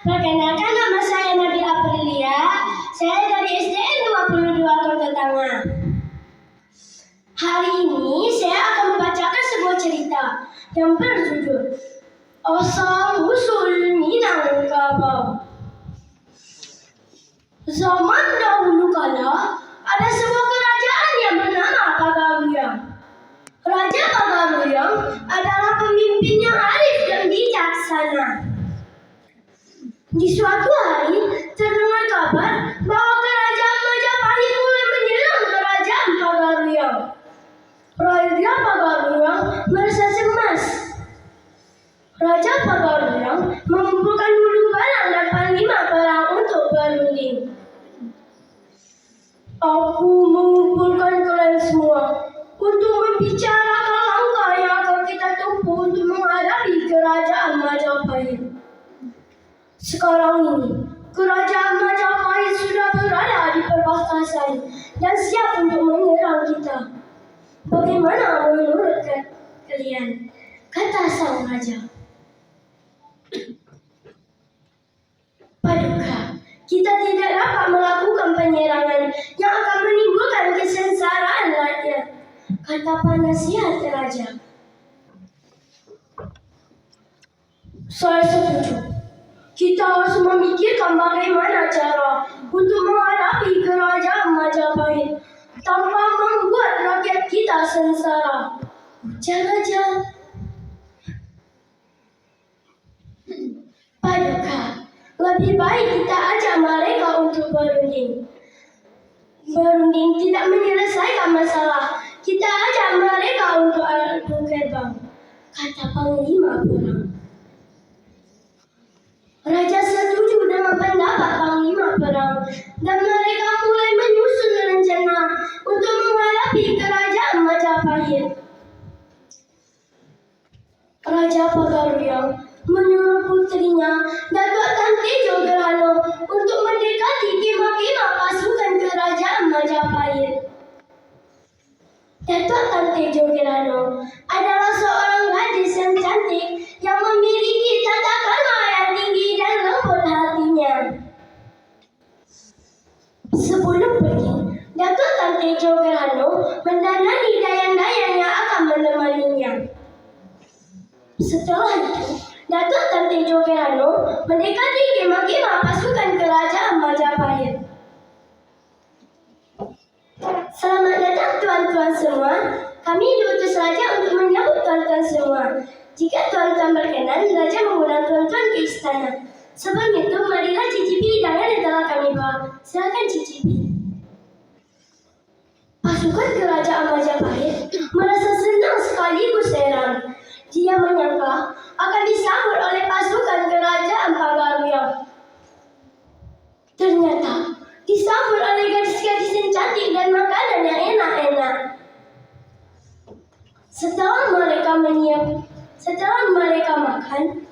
Perkenalkan, nama saya Nabil Aprilia. Saya dari SDN 22 Kota Tangah. Hari ini saya akan membacakan sebuah cerita yang berjudul Asal-usul Minangkabau. Zaman dahulu kala ada sebuah kerajaan yang bernama Pagaruyang. Raja Pagaruyang adalah pemimpin yang arif dan bijaksana. Di suatu hari terdengar kabar bahwa kerajaan Majapahit mulai menyerang kerajaan Pagaruyang. Raja Pagaruyang merasa cemas. Raja Pagaruyang mengumpulkan hulu barang dan panglima perang untuk berunding. Aku mengumpulkan kalian semua untuk membicarakan langkah yang akan kita tempuh untuk menghadapi kerajaan Majapahit. Sekarang ini, kerajaan Majapahit sudah berada di perbatasan dan siap untuk menyerang kita. Bagaimana menurut kalian? Kata sang raja. Paduka, kita tidak dapat melakukan penyerangan yang akan menimbulkan kesengsaraan rakyat, kata penasihat raja. Saya setuju. Kita harus memikirkan bagaimana cara untuk menghadapi kerajaan Majapahit tanpa membuat rakyat kita sengsara, ujar raja. Paduka, lebih baik kita ajak mereka untuk berunding. Berunding tidak menyelesaikan masalah. Kita ajak mereka untuk adu gerbang, kata panglima perang. Raja setuju dengan pendapat panglima perang dan mereka mulai menyusun rencana untuk menghadapi kerajaan Majapahit. Raja Pagaruyang menyuruh putrinya, Datuk Tan Tejo Gerhana, untuk mendekati kemah-kemah pasukan kerajaan Majapahit. Datuk Tan Tejo Gerhana adalah seorang gadis yang cantik yang memiliki tata krama yang tinggi dan lembut hatinya. Sebelum pergi, Datuk Tan Tejo Gerhana mendandani dayang-dayang yang akan menemaninya. Setelah itu, Datuk Tan Tejo Gerhana mendekati kemah-kemah pasukan kerajaan Majapahit. Selamat datang tuan-tuan semua. Kami diutus raja untuk menyambut tuan-tuan semua. Jika tuan-tuan berkenan, raja mengundang tuan-tuan ke istana. Sebelum itu, marilah cicipi hidangan yang telah kami bawa. Silakan cicipi. Pasukan kerajaan Majapahit merasa senang sekaligus heran. Dia menyangka akan disambut oleh pasukan kerajaan Pagaruyang. Ternyata disambut oleh gadis-gadis yang cantik dan makanan yang enak-enak. Setelah mereka makan,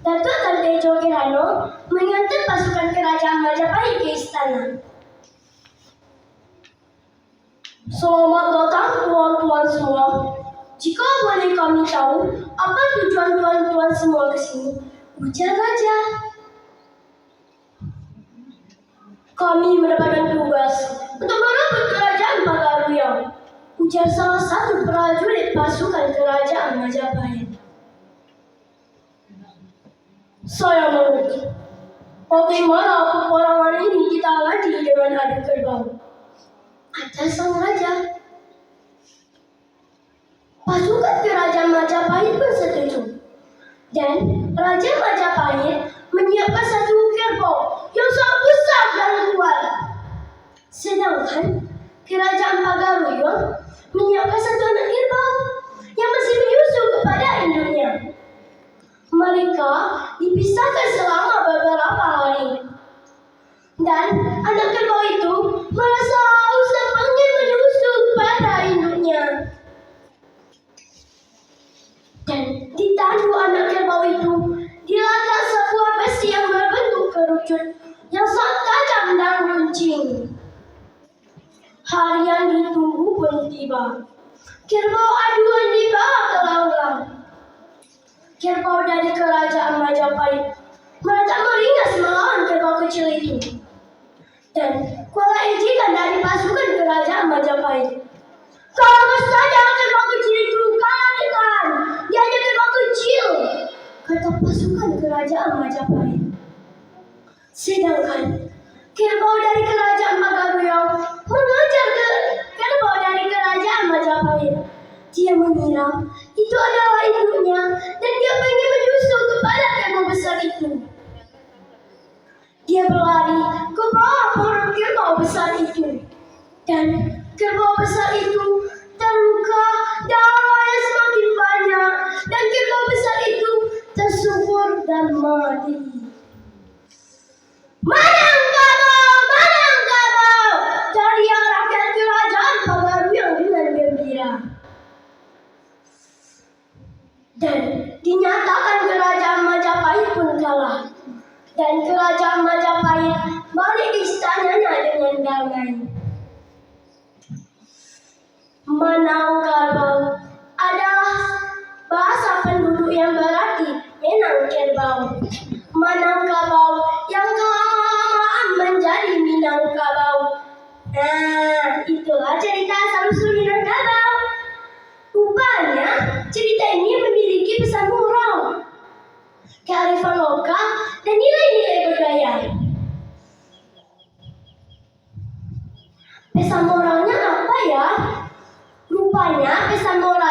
Datuk Tan Tejo Gerhana mengantar pasukan kerajaan Majapahit ke istana. Selamat datang tuan-tuan semua. Jika boleh kami tahu, apa tujuan tuan-tuan semua ke sini? Ujar raja. Kami mendapatkan tugas untuk merebut kerajaan Pagaruyang, ujar salah satu prajurit pasukan kerajaan Majapahit. Saya mengerti. Bagaimana peperangan ini kita latih dengan adu gerbang, kata sang raja. Pasukan kerajaan Majapahit pun setuju, dan Raja Majapahit menyiapkan satu gerbang yang sangat besar dan kuat. Sedangkan kerajaan Pagaruyang menyiapkan satu anak gerbang yang masih menyusul kepada induknya. Mereka dipisahkan selama beberapa hari, dan anak kerbau itu merasa haus dan ingin menyusul kepada induknya. Dan di tandu anak kerbau itu diletak sebuah besi yang berbentuk kerucut yang sangat tajam dan runcing. Hari yang ditunggu pun tiba. Kerbau aduan dibawa ke langgang. Kerbau dari kerajaan Majapahit merasa meringkas kecil itu. Dan kuala ejekan dari pasukan kerajaan Majapahit. Kalau saja kerbau kecil itu kalah dengan dia hanya kerbau kecil, kata pasukan kerajaan Majapahit. Sedangkan kerbau dari kerajaan Magaruyong mengejar ke kerbau dari kerajaan Majapahit. Dia mengira itu adalah induknya dan dia ingin menyusul kepada kerbau besar itu. Dia berlari ke bawah pohon kerbau besar itu. Dan kerbau besar itu terluka, darahnya semakin banyak, dan kerbau besar itu tersungkur dan mati. Mana engkau? Teriak rakyat kerajaan Magaruyong dengan gembira. Dan dinyatakan kerajaan Majapahit pun kalah. Dan kerajaan Majapahit balik istananya dengan damai. Minangkabau adalah bahasa penduduk yang berarti menang kerbau. Minangkabau yang kelamaan menjadi Minangkabau. Nah, itulah cerita asal-usul Minangkabau. Rupanya cerita ini memiliki pesan moral, kearifan lokal, dan nilai-nilai budaya. Pesan moralnya apa ya? Rupanya pesan moral